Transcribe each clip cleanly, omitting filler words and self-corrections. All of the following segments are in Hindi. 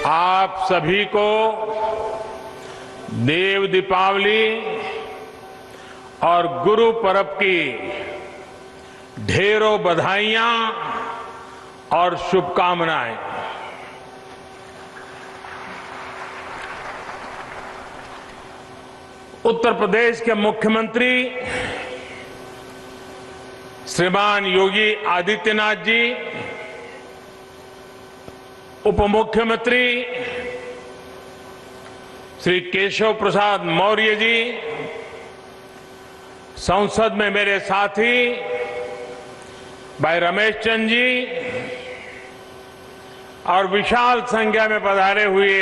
आप सभी को देव दीपावली और गुरु पर्व की ढेरों बधाइयां और शुभकामनाएं। उत्तर प्रदेश के मुख्यमंत्री श्रीमान योगी आदित्यनाथ जी, उप मुख्यमंत्री श्री केशव प्रसाद मौर्य जी, संसद में मेरे साथी भाई रमेश चंद जी और विशाल संख्या में पधारे हुए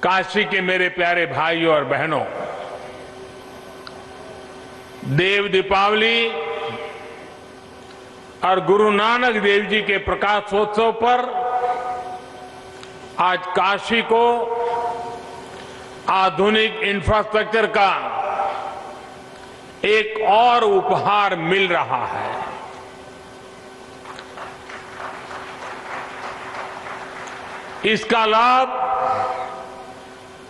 काशी के मेरे प्यारे भाइयों और बहनों, देव दीपावली और गुरु नानक देव जी के प्रकाशोत्सव पर आज काशी को आधुनिक इंफ्रास्ट्रक्चर का एक और उपहार मिल रहा है। इसका लाभ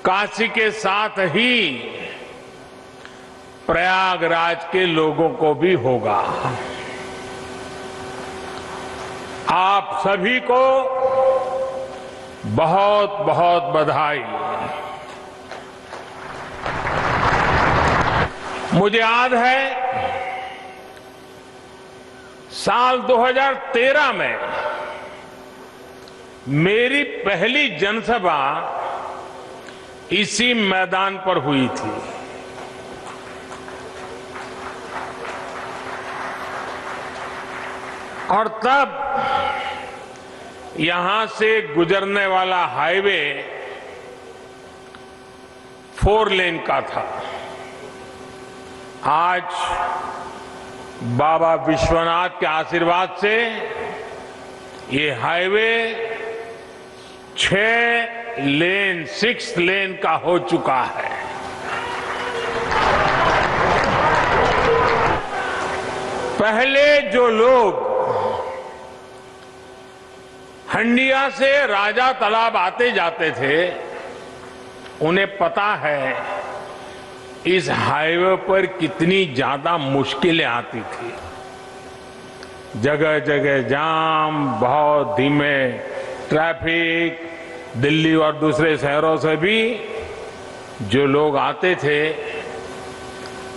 काशी के साथ ही प्रयागराज के लोगों को भी होगा। आप सभी को बहुत बहुत बधाई। मुझे याद है साल 2013 में मेरी पहली जनसभा इसी मैदान पर हुई थी। और तब यहां से गुजरने वाला हाईवे 4 लेन का था। आज बाबा विश्वनाथ के आशीर्वाद से ये हाईवे 6 लेन का हो चुका है। पहले जो लोग हंडिया से राजा तालाब आते जाते थे, उन्हें पता है इस हाईवे पर कितनी ज्यादा मुश्किलें आती थी। जगह जगह जाम, बहुत धीमे ट्रैफिक, दिल्ली और दूसरे शहरों से भी जो लोग आते थे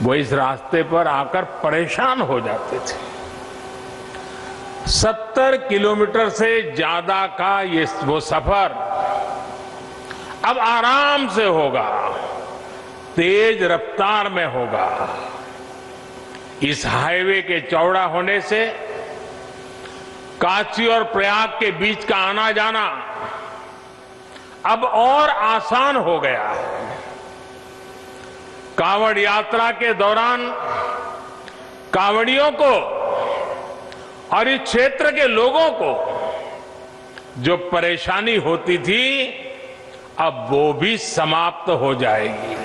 वो इस रास्ते पर आकर परेशान हो जाते थे। 70 किलोमीटर से ज्यादा का वो सफर अब आराम से होगा, तेज रफ्तार में होगा। इस हाईवे के चौड़ा होने से काशी और प्रयाग के बीच का आना जाना अब और आसान हो गया है। कांवड़ यात्रा के दौरान कांवड़ियों को और इस क्षेत्र के लोगों को जो परेशानी होती थी, अब वो भी समाप्त हो जाएगी।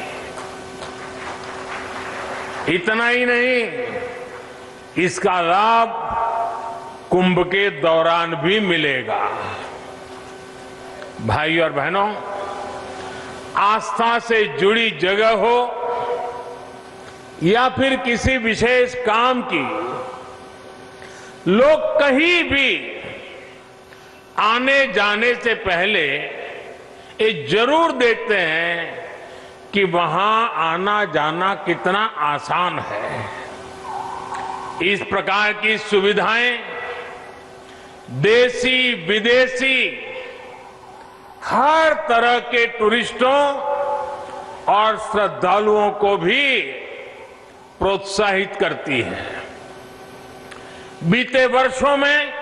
इतना ही नहीं, इसका लाभ कुंभ के दौरान भी मिलेगा। भाई और बहनों, आस्था से जुड़ी जगह हो या फिर किसी विशेष काम की, लोग कहीं भी आने जाने से पहले ये जरूर देखते हैं कि वहां आना जाना कितना आसान है। इस प्रकार की सुविधाएं देशी विदेशी हर तरह के टूरिस्टों और श्रद्धालुओं को भी प्रोत्साहित करती है। बीते वर्षों में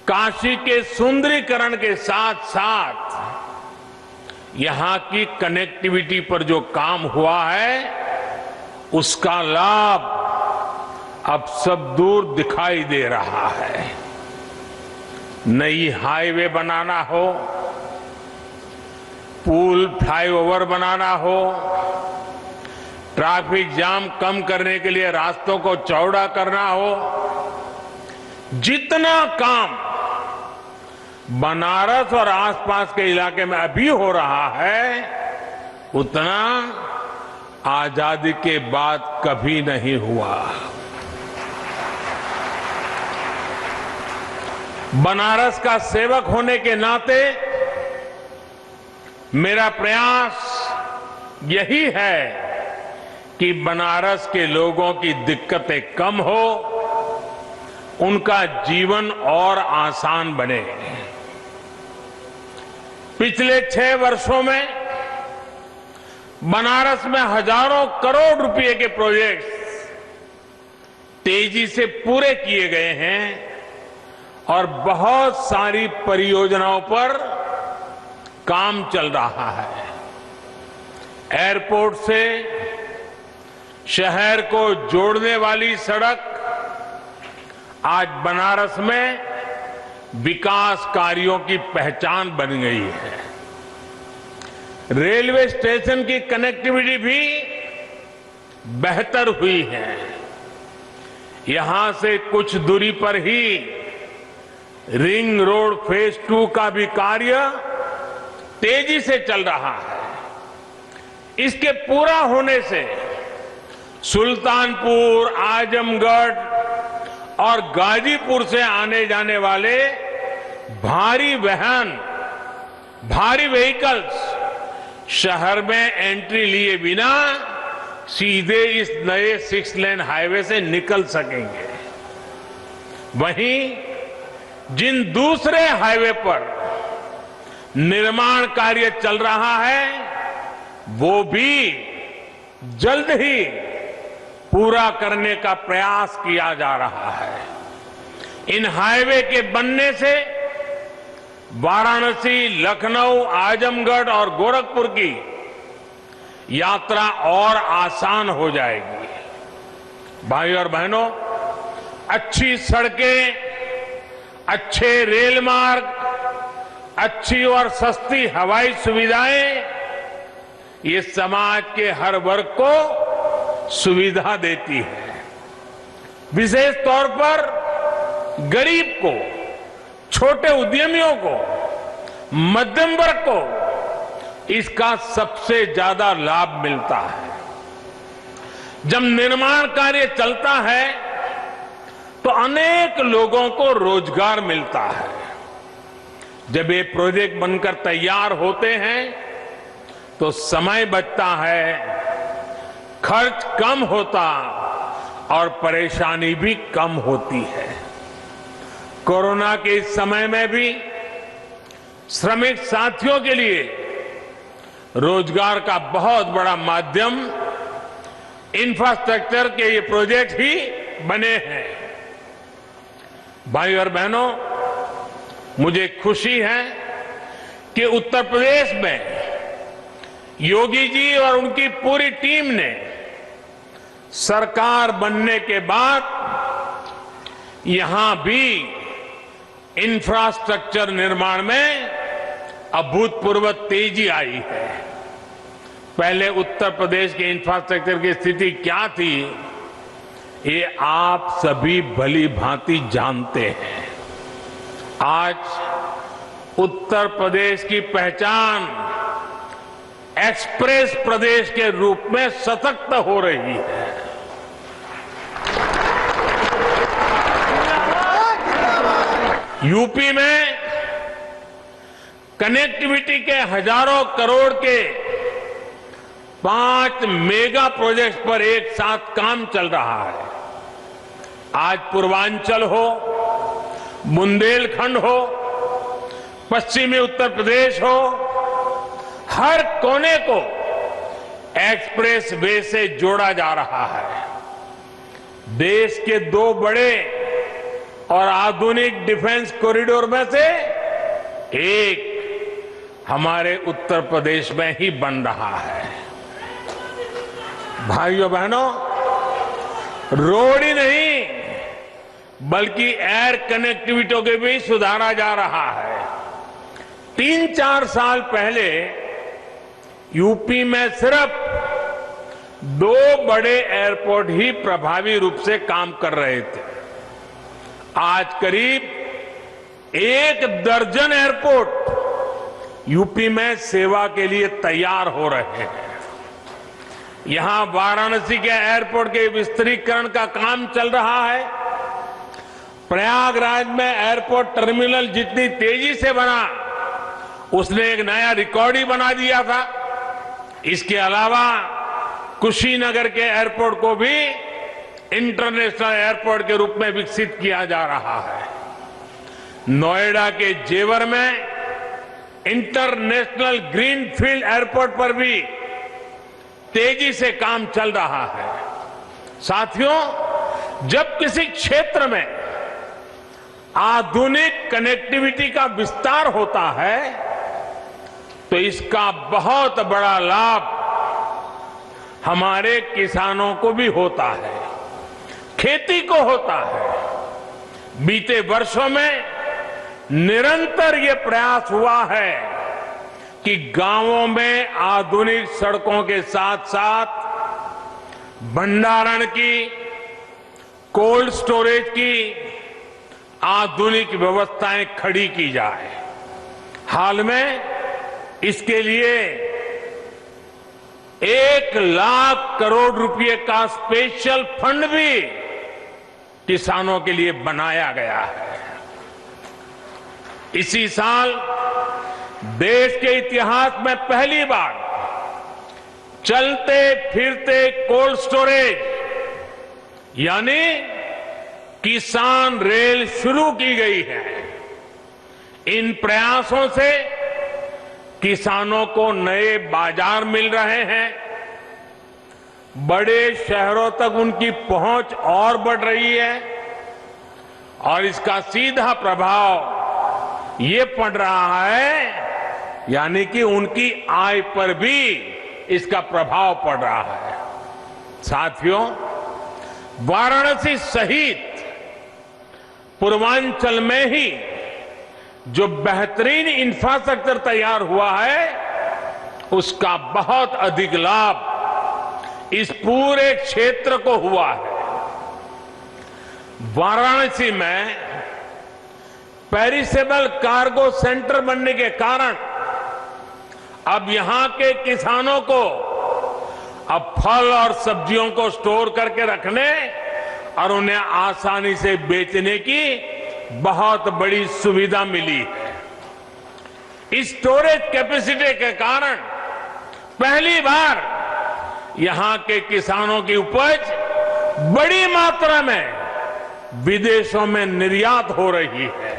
काशी के सुंदरीकरण के साथ साथ यहां की कनेक्टिविटी पर जो काम हुआ है, उसका लाभ अब सब दूर दिखाई दे रहा है। नई हाईवे बनाना हो, पुल फ्लाईओवर बनाना हो, ट्रैफिक जाम कम करने के लिए रास्तों को चौड़ा करना हो, जितना काम बनारस और आसपास के इलाके में अभी हो रहा है, उतना आजादी के बाद कभी नहीं हुआ। बनारस का सेवक होने के नाते मेरा प्रयास यही है कि बनारस के लोगों की दिक्कतें कम हो, उनका जीवन और आसान बने। पिछले 6 वर्षों में बनारस में हजारों करोड़ रुपए के प्रोजेक्ट्स तेजी से पूरे किए गए हैं और बहुत सारी परियोजनाओं पर काम चल रहा है। एयरपोर्ट से शहर को जोड़ने वाली सड़क आज बनारस में विकास कार्यों की पहचान बन गई है। रेलवे स्टेशन की कनेक्टिविटी भी बेहतर हुई है। यहां से कुछ दूरी पर ही रिंग रोड फेज 2 का भी कार्य तेजी से चल रहा है। इसके पूरा होने से सुल्तानपुर, आजमगढ़ और गाजीपुर से आने जाने वाले भारी वाहन, भारी व्हीकल्स शहर में एंट्री लिए बिना सीधे इस नए 6 लेन हाईवे से निकल सकेंगे। वहीं जिन दूसरे हाईवे पर निर्माण कार्य चल रहा है, वो भी जल्द ही पूरा करने का प्रयास किया जा रहा है। इन हाईवे के बनने से वाराणसी, लखनऊ, आजमगढ़ और गोरखपुर की यात्रा और आसान हो जाएगी। भाई और बहनों, अच्छी सड़कें, अच्छे रेल मार्ग, अच्छी और सस्ती हवाई सुविधाएं ये समाज के हर वर्ग को सुविधा देती है। विशेष तौर पर गरीब को, छोटे उद्यमियों को, मध्यम वर्ग को इसका सबसे ज्यादा लाभ मिलता है। जब निर्माण कार्य चलता है तो अनेक लोगों को रोजगार मिलता है। जब ये प्रोजेक्ट बनकर तैयार होते हैं तो समय बचता है, खर्च कम होता और परेशानी भी कम होती है। कोरोना के इस समय में भी श्रमिक साथियों के लिए रोजगार का बहुत बड़ा माध्यम इंफ्रास्ट्रक्चर के ये प्रोजेक्ट ही बने हैं। भाई और बहनों, मुझे खुशी है कि उत्तर प्रदेश में योगी जी और उनकी पूरी टीम ने सरकार बनने के बाद यहां भी इंफ्रास्ट्रक्चर निर्माण में अभूतपूर्व तेजी आई है। पहले उत्तर प्रदेश के इंफ्रास्ट्रक्चर की स्थिति क्या थी, ये आप सभी भली भांति जानते हैं। आज उत्तर प्रदेश की पहचान एक्सप्रेस प्रदेश के रूप में सशक्त हो रही है। यूपी में कनेक्टिविटी के हजारों करोड़ के 5 मेगा प्रोजेक्ट्स पर एक साथ काम चल रहा है। आज पूर्वांचल हो, बुंदेलखंड हो, पश्चिमी उत्तर प्रदेश हो, हर कोने को एक्सप्रेस वे से जोड़ा जा रहा है। देश के 2 बड़े और आधुनिक डिफेंस कॉरिडोर में से एक हमारे उत्तर प्रदेश में ही बन रहा है। भाइयों बहनों, रोड ही नहीं बल्कि एयर कनेक्टिविटी को भी सुधारा जा रहा है। 3-4 साल पहले यूपी में सिर्फ 2 बड़े एयरपोर्ट ही प्रभावी रूप से काम कर रहे थे। आज करीब 1 दर्जन एयरपोर्ट यूपी में सेवा के लिए तैयार हो रहे हैं। यहां वाराणसी के एयरपोर्ट के विस्तारीकरण का काम चल रहा है। प्रयागराज में एयरपोर्ट टर्मिनल जितनी तेजी से बना, उसने एक नया रिकॉर्ड ही बना दिया था। इसके अलावा कुशीनगर के एयरपोर्ट को भी इंटरनेशनल एयरपोर्ट के रूप में विकसित किया जा रहा है। नोएडा के जेवर में इंटरनेशनल ग्रीनफील्ड एयरपोर्ट पर भी तेजी से काम चल रहा है। साथियों, जब किसी क्षेत्र में आधुनिक कनेक्टिविटी का विस्तार होता है तो इसका बहुत बड़ा लाभ हमारे किसानों को भी होता है, खेती को होता है। बीते वर्षों में निरंतर ये प्रयास हुआ है कि गांवों में आधुनिक सड़कों के साथ साथ भंडारण की, कोल्ड स्टोरेज की आधुनिक व्यवस्थाएं खड़ी की जाए। हाल में इसके लिए 1 लाख करोड़ रुपए का स्पेशल फंड भी किसानों के लिए बनाया गया है। इसी साल देश के इतिहास में पहली बार चलते फिरते कोल्ड स्टोरेज यानी किसान रेल शुरू की गई है। इन प्रयासों से किसानों को नए बाजार मिल रहे हैं, बड़े शहरों तक उनकी पहुंच और बढ़ रही है और इसका सीधा प्रभाव ये पड़ रहा है, यानी कि उनकी आय पर भी इसका प्रभाव पड़ रहा है। साथियों, वाराणसी सहित पूर्वांचल में ही जो बेहतरीन इंफ्रास्ट्रक्चर तैयार हुआ है, उसका बहुत अधिक लाभ इस पूरे क्षेत्र को हुआ है। वाराणसी में पेरिसेबल कार्गो सेंटर बनने के कारण अब यहां के किसानों को अब फल और सब्जियों को स्टोर करके रखने और उन्हें आसानी से बेचने की बहुत बड़ी सुविधा मिली है। इस स्टोरेज कैपेसिटी के कारण पहली बार यहां के किसानों की उपज बड़ी मात्रा में विदेशों में निर्यात हो रही है।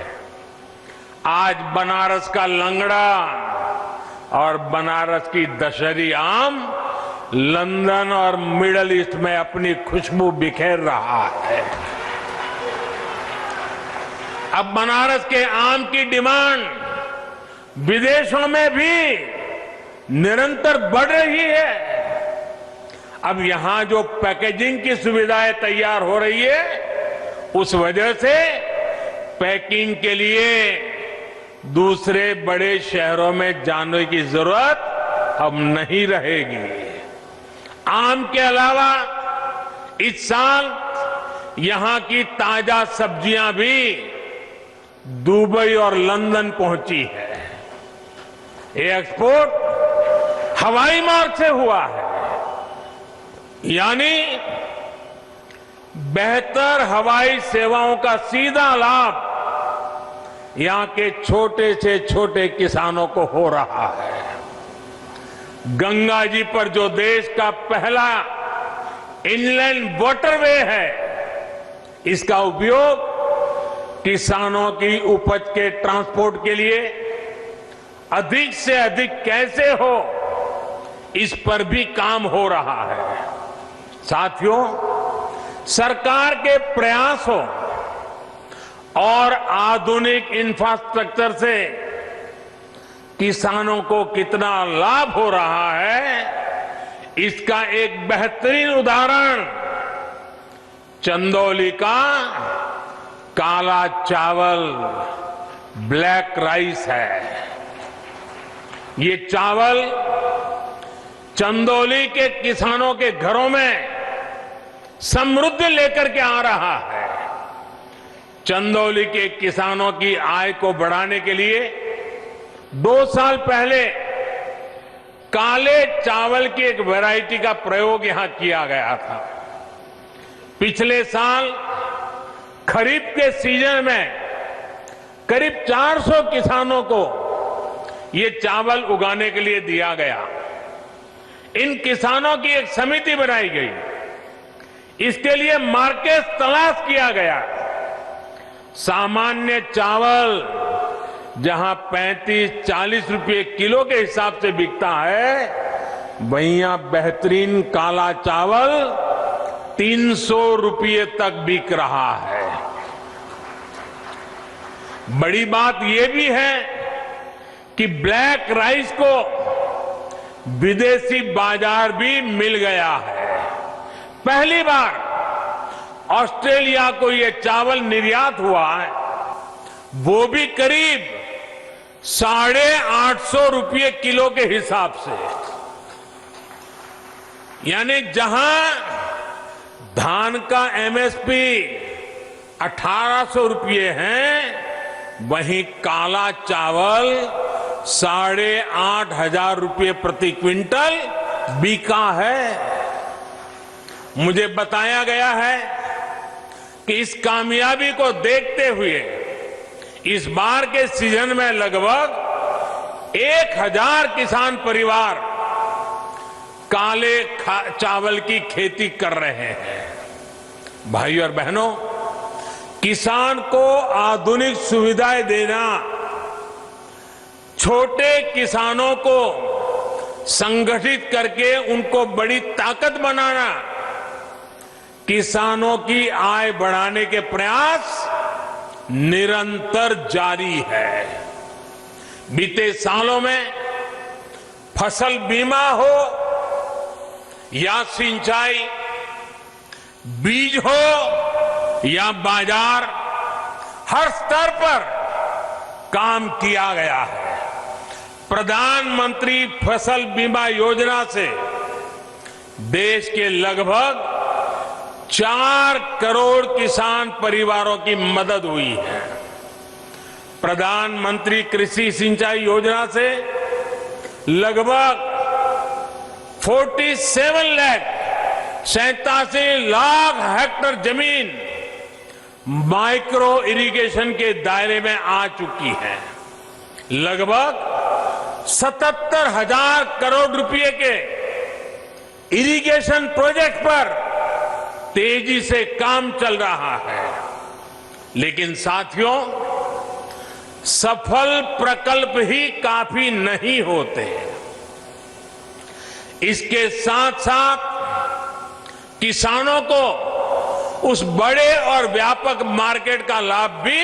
आज बनारस का लंगड़ा और बनारस की दशहरी आम लंदन और मिडल ईस्ट में अपनी खुशबू बिखेर रहा है। अब बनारस के आम की डिमांड विदेशों में भी निरंतर बढ़ रही है। अब यहां जो पैकेजिंग की सुविधाएं तैयार हो रही है, उस वजह से पैकिंग के लिए दूसरे बड़े शहरों में जाने की जरूरत अब नहीं रहेगी। आम के अलावा इस साल यहां की ताजा सब्जियां भी दुबई और लंदन पहुंची है। ये एक्सपोर्ट हवाई मार्ग से हुआ है, यानी बेहतर हवाई सेवाओं का सीधा लाभ यहां के छोटे से छोटे किसानों को हो रहा है। गंगा जी पर जो देश का पहला इनलैंड वाटरवे है, इसका उपयोग किसानों की उपज के ट्रांसपोर्ट के लिए अधिक से अधिक कैसे हो, इस पर भी काम हो रहा है। साथियों, सरकार के प्रयासों और आधुनिक इंफ्रास्ट्रक्चर से किसानों को कितना लाभ हो रहा है, इसका एक बेहतरीन उदाहरण चंदौली का काला चावल, ब्लैक राइस है। ये चावल चंदौली के किसानों के घरों में समृद्धि लेकर के आ रहा है। चंदौली के किसानों की आय को बढ़ाने के लिए 2 साल पहले काले चावल की एक वैरायटी का प्रयोग यहां किया गया था। पिछले साल खरीफ के सीजन में करीब 400 किसानों को ये चावल उगाने के लिए दिया गया। इन किसानों की एक समिति बनाई गई, इसके लिए मार्केट तलाश किया गया। सामान्य चावल जहां 35-40 रुपए किलो के हिसाब से बिकता है, वहीं यहां बेहतरीन काला चावल 300 रुपये तक बिक रहा है। बड़ी बात यह भी है कि ब्लैक राइस को विदेशी बाजार भी मिल गया है। पहली बार ऑस्ट्रेलिया को यह चावल निर्यात हुआ है, वो भी करीब 850 रुपये किलो के हिसाब से। यानी जहां धान का एमएसपी 1800 रुपये है, वहीं काला चावल 8,500 रुपये प्रति क्विंटल बिका है। मुझे बताया गया है कि इस कामयाबी को देखते हुए इस बार के सीजन में लगभग 1000 किसान परिवार काले चावल की खेती कर रहे हैं। भाई और बहनों, किसान को आधुनिक सुविधाएं देना, छोटे किसानों को संगठित करके उनको बड़ी ताकत बनाना, किसानों की आय बढ़ाने के प्रयास निरंतर जारी है। बीते सालों में फसल बीमा हो या सिंचाई, बीज हो या बाजार, हर स्तर पर काम किया गया है। प्रधानमंत्री फसल बीमा योजना से देश के लगभग 4 करोड़ किसान परिवारों की मदद हुई है। प्रधानमंत्री कृषि सिंचाई योजना से लगभग 87 लाख हेक्टेयर जमीन माइक्रो इरिगेशन के दायरे में आ चुकी है। लगभग 77,000 करोड़ रुपए के इरिगेशन प्रोजेक्ट पर तेजी से काम चल रहा है। लेकिन साथियों, सफल प्रकल्प ही काफी नहीं होते। इसके साथ साथ किसानों को उस बड़े और व्यापक मार्केट का लाभ भी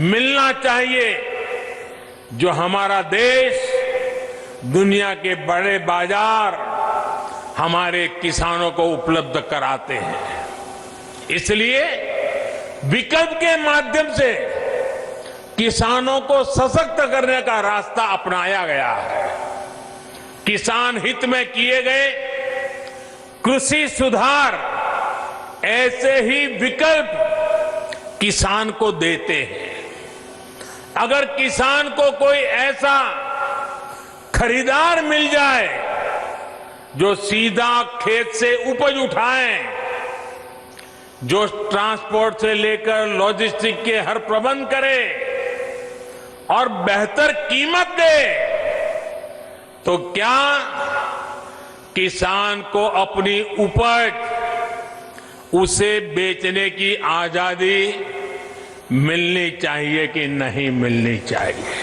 मिलना चाहिए जो हमारा देश, दुनिया के बड़े बाजार हमारे किसानों को उपलब्ध कराते हैं। इसलिए विकल्प के माध्यम से किसानों को सशक्त करने का रास्ता अपनाया गया है। किसान हित में किए गए कृषि सुधार ऐसे ही विकल्प किसान को देते हैं। अगर किसान को कोई ऐसा खरीदार मिल जाए जो सीधा खेत से उपज उठाए, जो ट्रांसपोर्ट से लेकर लॉजिस्टिक के हर प्रबंध करे और बेहतर कीमत दे, तो क्या किसान को अपनी उपज उसे बेचने की आजादी मिलनी चाहिए कि नहीं मिलनी चाहिए?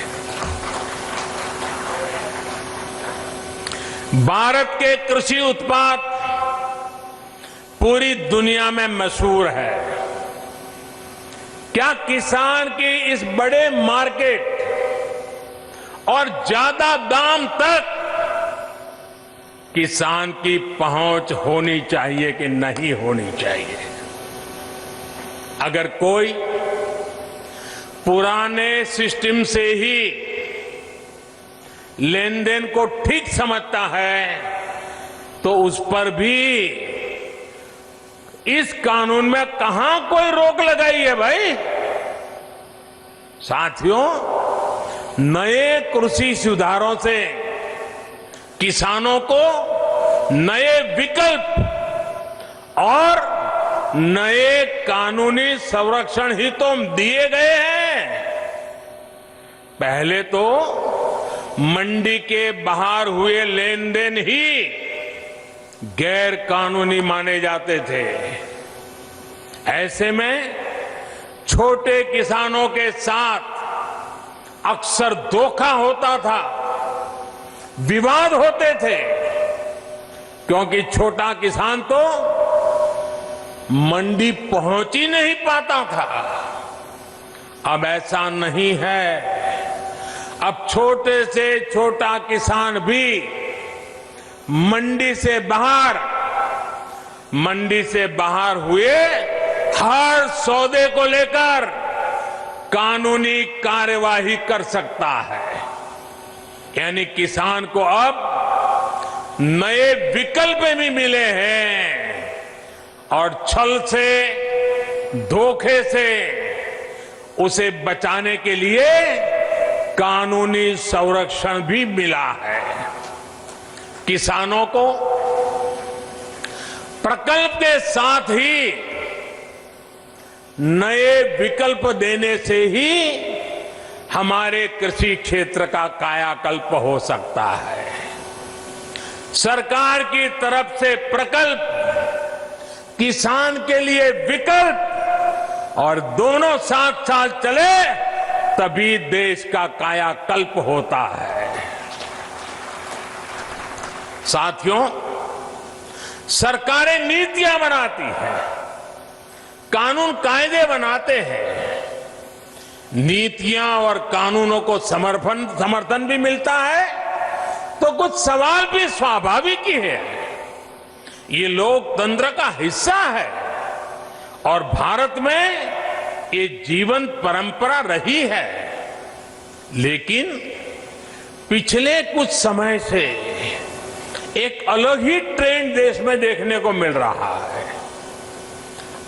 भारत के कृषि उत्पाद पूरी दुनिया में मशहूर है। क्या किसान की इस बड़े मार्केट और ज्यादा दाम तक किसान की पहुंच होनी चाहिए कि नहीं होनी चाहिए? अगर कोई पुराने सिस्टम से ही लेन देन को ठीक समझता है तो उस पर भी इस कानून में कहां कोई रोक लगाई है भाई? साथियों, नए कृषि सुधारों से किसानों को नए विकल्प और नए कानूनी संरक्षण ही तो दिए गए हैं। पहले तो मंडी के बाहर हुए लेन देन ही गैर कानूनी माने जाते थे। ऐसे में छोटे किसानों के साथ अक्सर धोखा होता था, विवाद होते थे, क्योंकि छोटा किसान तो मंडी पहुंच ही नहीं पाता था। अब ऐसा नहीं है। अब छोटे से छोटा किसान भी मंडी से बाहर हुए हर सौदे को लेकर कानूनी कार्यवाही कर सकता है। यानी किसान को अब नए विकल्प भी मिले हैं और छल से, धोखे से उसे बचाने के लिए कानूनी संरक्षण भी मिला है। किसानों को प्रकल्प के साथ ही नए विकल्प देने से ही हमारे कृषि क्षेत्र का कायाकल्प हो सकता है। सरकार की तरफ से प्रकल्प, किसान के लिए विकल्प, और दोनों साथ साथ चले तभी देश का कायाकल्प होता है। साथियों, सरकारें नीतियां बनाती हैं, कानून कायदे बनाते हैं। नीतियां और कानूनों को समर्थन भी मिलता है तो कुछ सवाल भी स्वाभाविक ही है। ये लोकतंत्र का हिस्सा है और भारत में ये जीवंत परंपरा रही है। लेकिन पिछले कुछ समय से एक अलग ही ट्रेंड देश में देखने को मिल रहा है।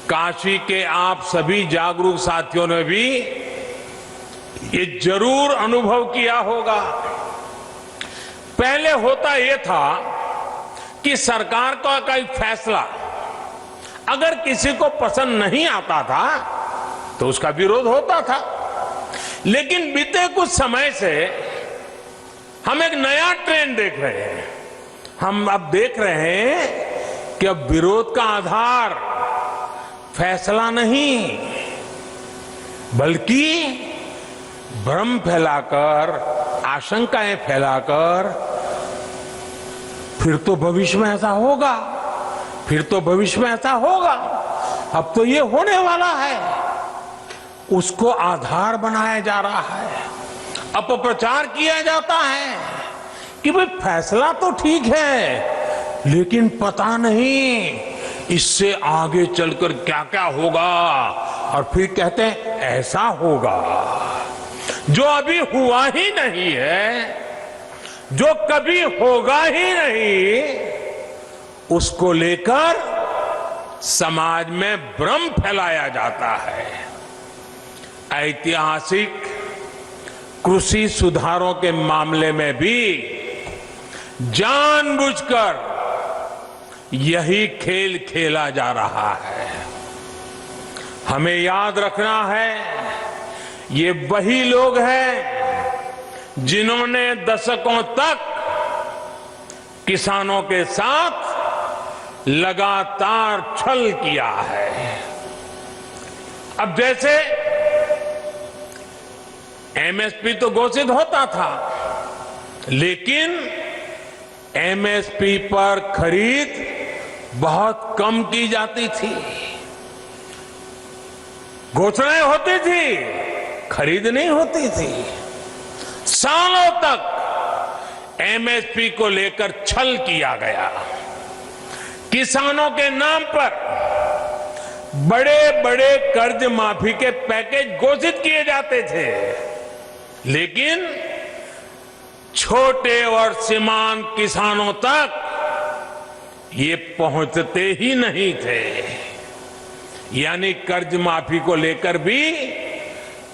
काशी के आप सभी जागरूक साथियों ने भी ये जरूर अनुभव किया होगा। पहले होता यह था कि सरकार का कोई फैसला अगर किसी को पसंद नहीं आता था तो उसका विरोध होता था। लेकिन बीते कुछ समय से हम एक नया ट्रेंड देख रहे हैं। हम अब देख रहे हैं कि अब विरोध का आधार फैसला नहीं, बल्कि भ्रम फैलाकर, आशंकाएं फैलाकर, फिर तो भविष्य में ऐसा होगा, फिर तो भविष्य में ऐसा होगा, अब तो ये होने वाला है, उसको आधार बनाया जा रहा है। अपप्रचार किया जाता है कि भाई फैसला तो ठीक है, लेकिन पता नहीं इससे आगे चलकर क्या क्या होगा, और फिर कहते हैं ऐसा होगा। जो अभी हुआ ही नहीं है, जो कभी होगा ही नहीं, उसको लेकर समाज में भ्रम फैलाया जाता है। ऐतिहासिक कृषि सुधारों के मामले में भी जानबूझकर यही खेल खेला जा रहा है। हमें याद रखना है, ये वही लोग हैं जिन्होंने दशकों तक किसानों के साथ लगातार छल किया है। अब जैसे एमएसपी तो घोषित होता था, लेकिन एमएसपी पर खरीद बहुत कम की जाती थी। घोषणाएं होती थी, खरीद नहीं होती थी। सालों तक एमएसपी को लेकर छल किया गया। किसानों के नाम पर बड़े बड़े कर्ज माफी के पैकेज घोषित किए जाते थे, लेकिन छोटे और सीमांत किसानों तक ये पहुंचते ही नहीं थे। यानी कर्ज माफी को लेकर भी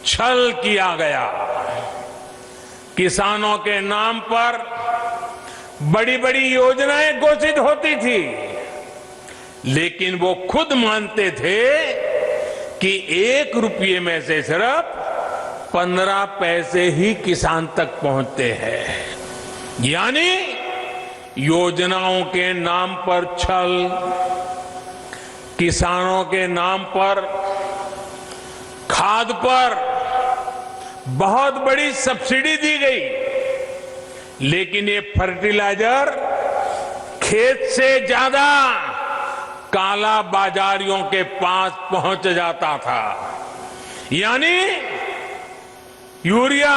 छल किया गया। किसानों के नाम पर बड़ी बड़ी योजनाएं घोषित होती थी, लेकिन वो खुद मानते थे कि 1 रुपये में से सिर्फ 15 पैसे ही किसान तक पहुंचते हैं। यानी योजनाओं के नाम पर छल, किसानों के नाम पर खाद पर बहुत बड़ी सब्सिडी दी गई, लेकिन ये फर्टिलाइजर खेत से ज्यादा काला बाजारियों के पास पहुंच जाता था। यानी यूरिया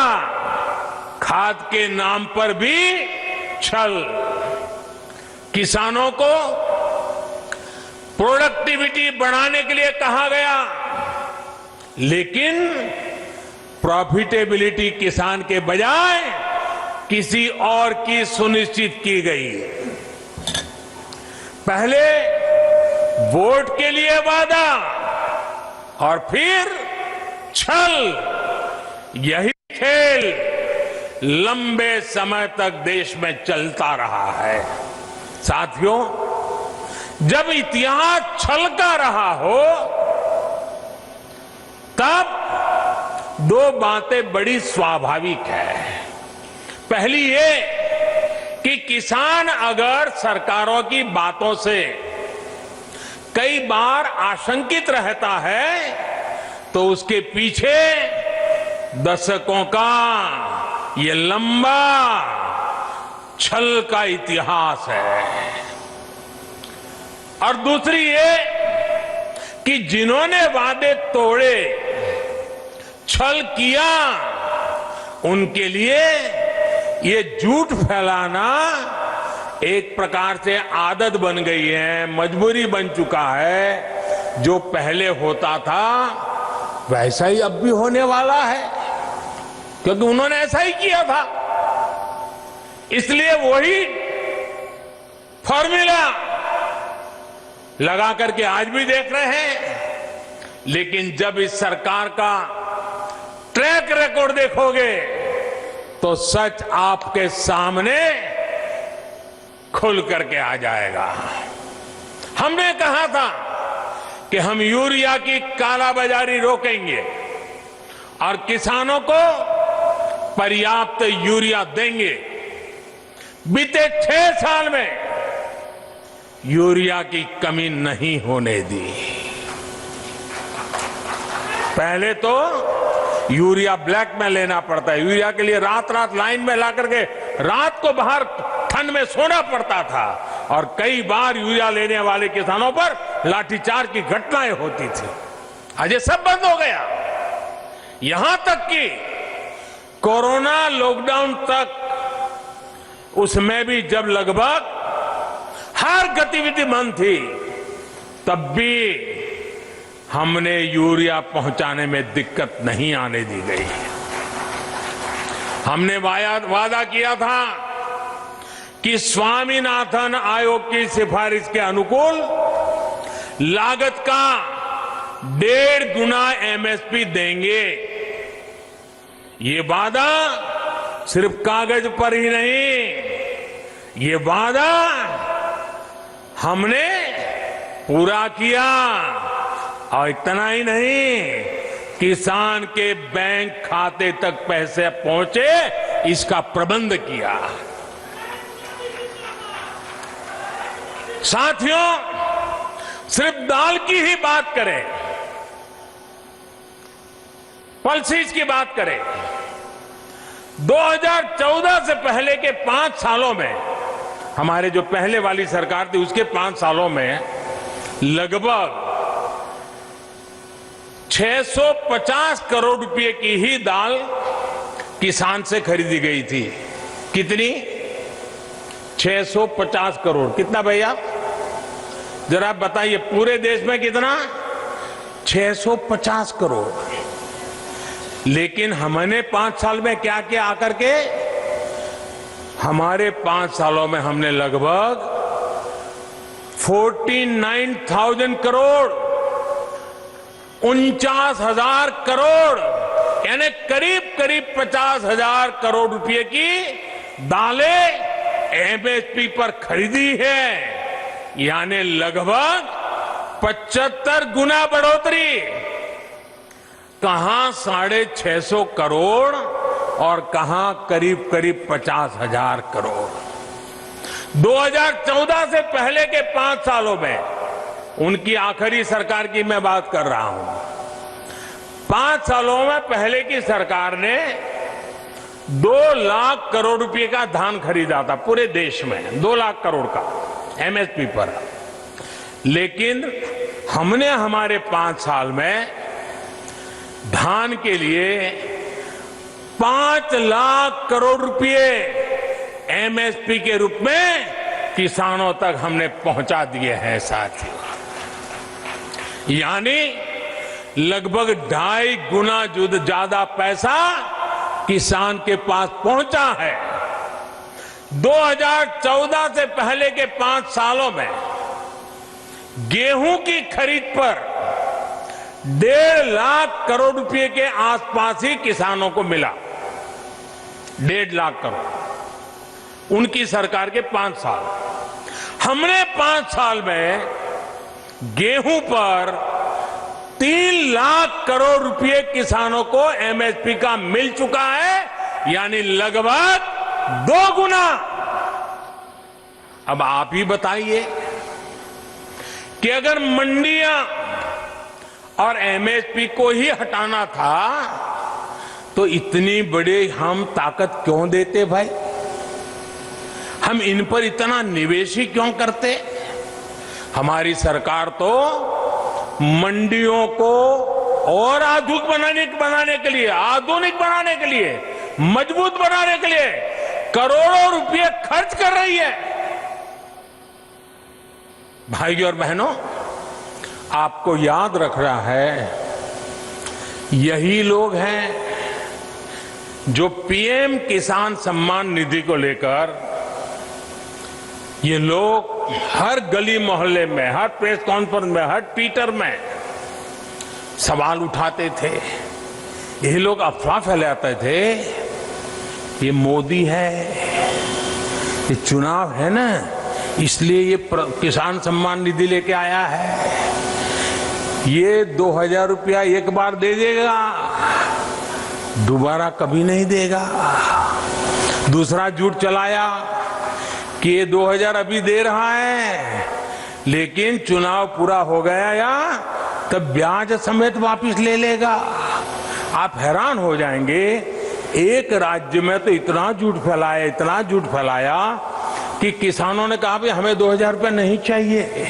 खाद के नाम पर भी छल। किसानों को प्रोडक्टिविटी बढ़ाने के लिए कहा गया, लेकिन प्रॉफिटेबिलिटी किसान के बजाय किसी और की सुनिश्चित की गई। पहले वोट के लिए वादा और फिर छल, यही खेल लंबे समय तक देश में चलता रहा है। साथियों, जब इतिहास छल का रहा हो तब 2 बातें बड़ी स्वाभाविक है। पहली ये कि किसान अगर सरकारों की बातों से कई बार आशंकित रहता है तो उसके पीछे दशकों का ये लंबा छल का इतिहास है। और दूसरी ये कि जिन्होंने वादे तोड़े, छल किया, उनके लिए ये झूठ फैलाना एक प्रकार से आदत बन गई है, मजबूरी बन चुका है। जो पहले होता था वैसा ही अब भी होने वाला है, क्योंकि उन्होंने ऐसा ही किया था। इसलिए वही फॉर्मूला लगा करके आज भी देख रहे हैं। लेकिन जब इस सरकार का ट्रैक रिकॉर्ड देखोगे तो सच आपके सामने खुल करके आ जाएगा। हमने कहा था कि हम यूरिया की कालाबाजारी रोकेंगे और किसानों को पर्याप्त यूरिया देंगे। बीते 6 साल में यूरिया की कमी नहीं होने दी। पहले तो यूरिया ब्लैक में लेना पड़ता है, यूरिया के लिए रात रात लाइन में ला करके रात को बाहर ठंड में सोना पड़ता था, और कई बार यूरिया लेने वाले किसानों पर लाठीचार्ज की घटनाएं होती थी। आज ये सब बंद हो गया। यहां तक कि कोरोना लॉकडाउन तक उसमें भी जब लगभग हर गतिविधि बंद थी, तब भी हमने यूरिया पहुंचाने में दिक्कत नहीं आने दी गई। हमने वादा किया था कि स्वामीनाथन आयोग की सिफारिश के अनुकूल लागत का 1.5 गुना एमएसपी देंगे। ये वादा सिर्फ कागज पर ही नहीं, ये वादा हमने पूरा किया। और इतना ही नहीं, किसान के बैंक खाते तक पैसे पहुंचे, इसका प्रबंध किया। साथियों, सिर्फ दाल की ही बात करें, पल्सेस की बात करें, 2014 से पहले के 5 सालों में, हमारे जो पहले वाली सरकार थी उसके 5 सालों में लगभग 650 करोड़ रुपए की ही दाल किसान से खरीदी गई थी। कितनी? 650 करोड़। कितना भैया? जरा बताइए, पूरे देश में कितना? 650 करोड़। लेकिन हमने 5 साल में क्या किया आकर के? हमारे 5 सालों में हमने लगभग 49,000 करोड़, 49,000 करोड़ यानी करीब करीब 50,000 करोड़ रुपए की दालें एमएसपी पर खरीदी है, यानी लगभग 75 गुना बढ़ोतरी। कहां 650 करोड़ और कहां करीब करीब 50,000 करोड़। 2014 से पहले के 5 सालों में, उनकी आखिरी सरकार की मैं बात कर रहा हूं, 5 सालों में पहले की सरकार ने 2 लाख करोड़ रुपए का धान खरीदा था पूरे देश में, 2 लाख करोड़ का एमएसपी पर। लेकिन हमने हमारे 5 साल में धान के लिए 5 लाख करोड़ रुपए एमएसपी के रूप में किसानों तक हमने पहुंचा दिए हैं साथियों। यानी लगभग 2.5 गुना ज्यादा पैसा किसान के पास पहुंचा है। 2014 से पहले के 5 सालों में गेहूं की खरीद पर 1.5 लाख करोड़ रुपए के आसपास ही किसानों को मिला। 1.5 लाख करोड़ उनकी सरकार के 5 साल। हमने 5 साल में गेहूं पर 3 लाख करोड़ रुपए किसानों को एमएसपी का मिल चुका है, यानी लगभग 2 गुना। अब आप ही बताइए कि अगर मंडियां और एमएसपी को ही हटाना था तो इतनी बड़ी हम ताकत क्यों देते भाई? हम इन पर इतना निवेश ही क्यों करते? हमारी सरकार तो मंडियों को और आधुनिक बनाने के लिए, मजबूत बनाने के लिए करोड़ों रुपए खर्च कर रही है। भाइयों और बहनों, आपको याद रखना है, यही लोग हैं जो पीएम किसान सम्मान निधि को लेकर ये लोग हर गली मोहल्ले में, हर प्रेस कॉन्फ्रेंस में, हर ट्विटर में सवाल उठाते थे। यही लोग अफवाह फैलाते थे, ये मोदी है, ये चुनाव है ना, इसलिए ये किसान सम्मान निधि लेके आया है, ये 2,000 रुपया एक बार दे देगा, दोबारा कभी नहीं देगा। दूसरा झूठ चलाया कि ये 2,000 अभी दे रहा है, लेकिन चुनाव पूरा हो गया या तब ब्याज समेत वापस ले लेगा। आप हैरान हो जाएंगे, एक राज्य में तो इतना झूठ फैलाया कि किसानों ने कहा भाई हमें 2,000 रुपये नहीं चाहिए,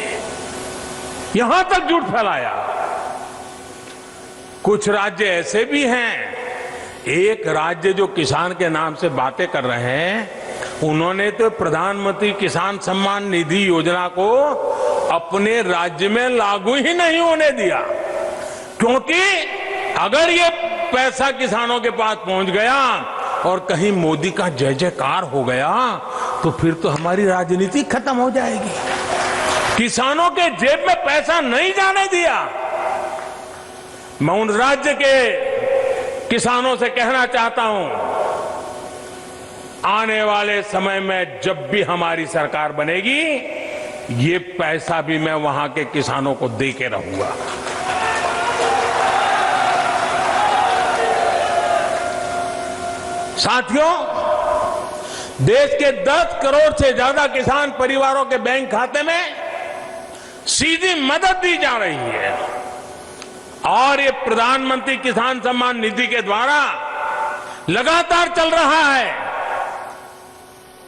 यहां तक झूठ फैलाया। कुछ राज्य ऐसे भी हैं, एक राज्य जो किसान के नाम से बातें कर रहे हैं, उन्होंने तो प्रधानमंत्री किसान सम्मान निधि योजना को अपने राज्य में लागू ही नहीं होने दिया, क्योंकि अगर ये पैसा किसानों के पास पहुंच गया और कहीं मोदी का जय जयकार हो गया तो फिर तो हमारी राजनीति खत्म हो जाएगी। किसानों के जेब में पैसा नहीं जाने दिया। मैं उन राज्य के किसानों से कहना चाहता हूं, आने वाले समय में जब भी हमारी सरकार बनेगी, ये पैसा भी मैं वहां के किसानों को दे के रहूंगा। साथियों, देश के 10 करोड़ से ज्यादा किसान परिवारों के बैंक खाते में सीधी मदद दी जा रही है और ये प्रधानमंत्री किसान सम्मान निधि के द्वारा लगातार चल रहा है।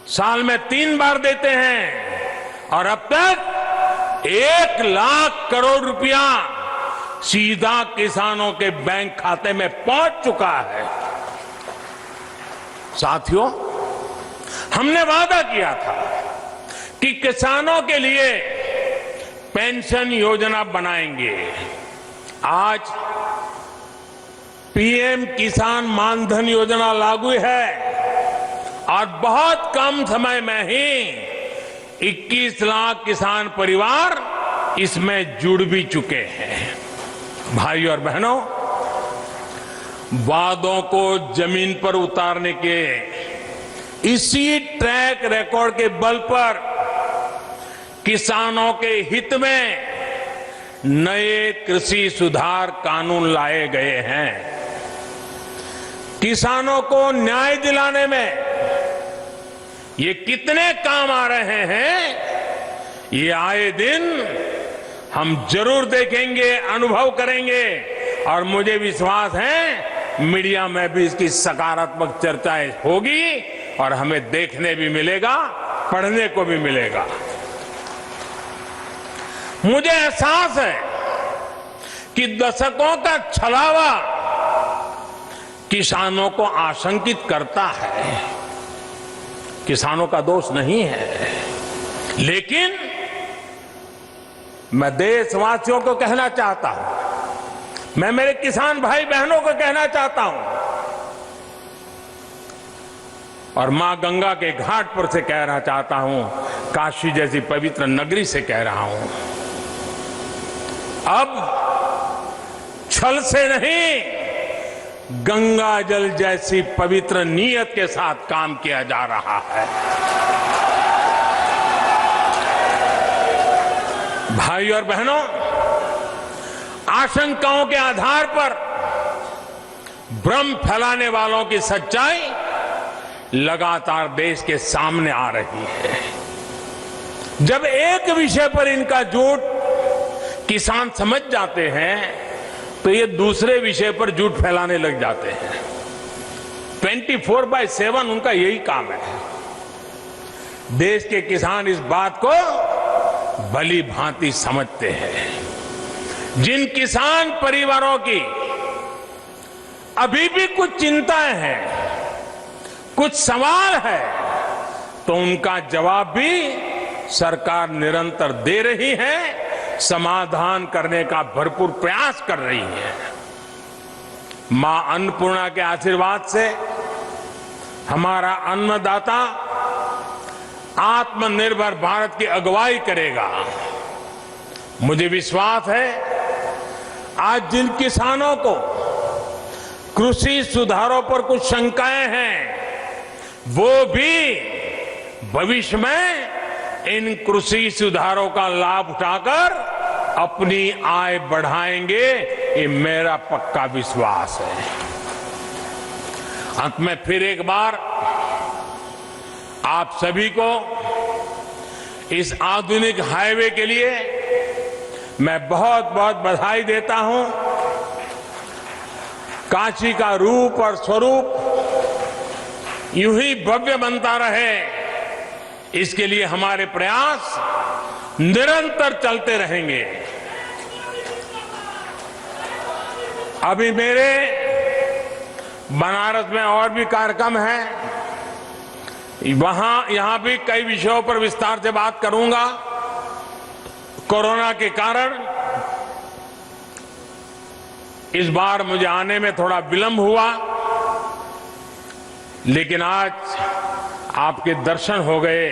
साल में 3 बार देते हैं और अब तक 1 लाख करोड़ रुपया सीधा किसानों के बैंक खाते में पहुंच चुका है। साथियों, हमने वादा किया था कि किसानों के लिए पेंशन योजना बनाएंगे। आज पीएम किसान मानधन योजना लागू है और बहुत कम समय में ही 21 लाख किसान परिवार इसमें जुड़ भी चुके हैं। भाइयों और बहनों, वादों को जमीन पर उतारने के इसी ट्रैक रिकॉर्ड के बल पर किसानों के हित में नए कृषि सुधार कानून लाए गए हैं। किसानों को न्याय दिलाने में ये कितने काम आ रहे हैं, ये आए दिन हम जरूर देखेंगे, अनुभव करेंगे और मुझे विश्वास है मीडिया में भी इसकी सकारात्मक चर्चाएं होगी और हमें देखने भी मिलेगा, पढ़ने को भी मिलेगा। मुझे एहसास है कि दशकों का छलावा किसानों को आशंकित करता है। किसानों का दोष नहीं है, लेकिन मैं देशवासियों को कहना चाहता हूं, मैं मेरे किसान भाई बहनों को कहना चाहता हूं और मां गंगा के घाट पर से कहना चाहता हूं, काशी जैसी पवित्र नगरी से कह रहा हूं, अब छल से नहीं, गंगा जल जैसी पवित्र नीयत के साथ काम किया जा रहा है। भाई और बहनों, आशंकाओं के आधार पर भ्रम फैलाने वालों की सच्चाई लगातार देश के सामने आ रही है। जब एक विषय पर इनका झूठ किसान समझ जाते हैं तो ये दूसरे विषय पर झूठ फैलाने लग जाते हैं। 24/7 उनका यही काम है। देश के किसान इस बात को भली भांति समझते हैं। जिन किसान परिवारों की अभी भी कुछ चिंताएं हैं, कुछ सवाल है, तो उनका जवाब भी सरकार निरंतर दे रही है, समाधान करने का भरपूर प्रयास कर रही है। मां अन्नपूर्णा के आशीर्वाद से हमारा अन्नदाता आत्मनिर्भर भारत की अगुवाई करेगा। मुझे विश्वास है आज जिन किसानों को कृषि सुधारों पर कुछ शंकाएं हैं, वो भी भविष्य में इन कृषि सुधारों का लाभ उठाकर अपनी आय बढ़ाएंगे, ये मेरा पक्का विश्वास है। अंत में फिर एक बार आप सभी को इस आधुनिक हाईवे के लिए मैं बहुत बहुत बधाई देता हूं। काशी का रूप और स्वरूप यूं ही भव्य बनता रहे, इसके लिए हमारे प्रयास निरंतर चलते रहेंगे। अभी मेरे बनारस में और भी कार्यक्रम हैं, यहां भी कई विषयों पर विस्तार से बात करूंगा। कोरोना के कारण इस बार मुझे आने में थोड़ा विलंब हुआ, लेकिन आज आपके दर्शन हो गए,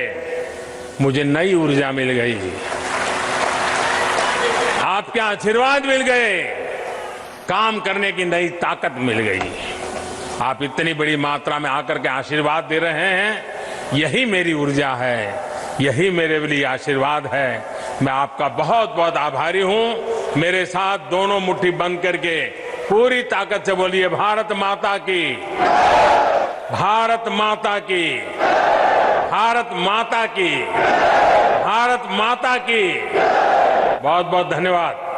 मुझे नई ऊर्जा मिल गई, आपके आशीर्वाद मिल गए, काम करने की नई ताकत मिल गई। आप इतनी बड़ी मात्रा में आकर के आशीर्वाद दे रहे हैं, यही मेरी ऊर्जा है, यही मेरे लिए आशीर्वाद है। मैं आपका बहुत बहुत आभारी हूं। मेरे साथ दोनों मुट्ठी बंद करके पूरी ताकत से बोलिए, भारत माता की, भारत माता की, भारत माता की, भारत माता की। बहुत बहुत धन्यवाद।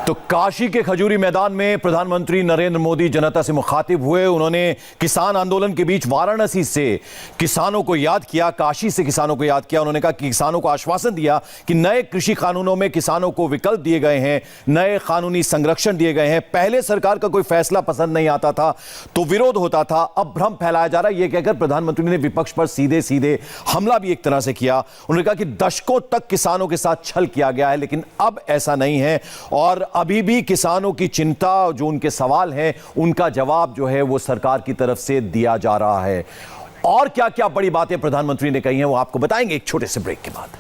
तो काशी के खजूरी मैदान में प्रधानमंत्री नरेंद्र मोदी जनता से मुखातिब हुए। उन्होंने किसान आंदोलन के बीच वाराणसी से किसानों को याद किया, काशी से किसानों को याद किया। उन्होंने कहा कि किसानों को आश्वासन दिया कि नए कृषि कानूनों में किसानों को विकल्प दिए गए हैं, नए कानूनी संरक्षण दिए गए हैं। पहले सरकार का कोई फैसला पसंद नहीं आता था तो विरोध होता था, अब भ्रम फैलाया जा रहा है। यह कहकर प्रधानमंत्री ने विपक्ष पर सीधे सीधे हमला भी एक तरह से किया। उन्होंने कहा कि दशकों तक किसानों के साथ छल किया गया है, लेकिन अब ऐसा नहीं है और अभी भी किसानों की चिंता, जो उनके सवाल हैं, उनका जवाब जो है वो सरकार की तरफ से दिया जा रहा है। और क्या क्या बड़ी बातें प्रधानमंत्री ने कही हैं वो आपको बताएंगे एक छोटे से ब्रेक के बाद।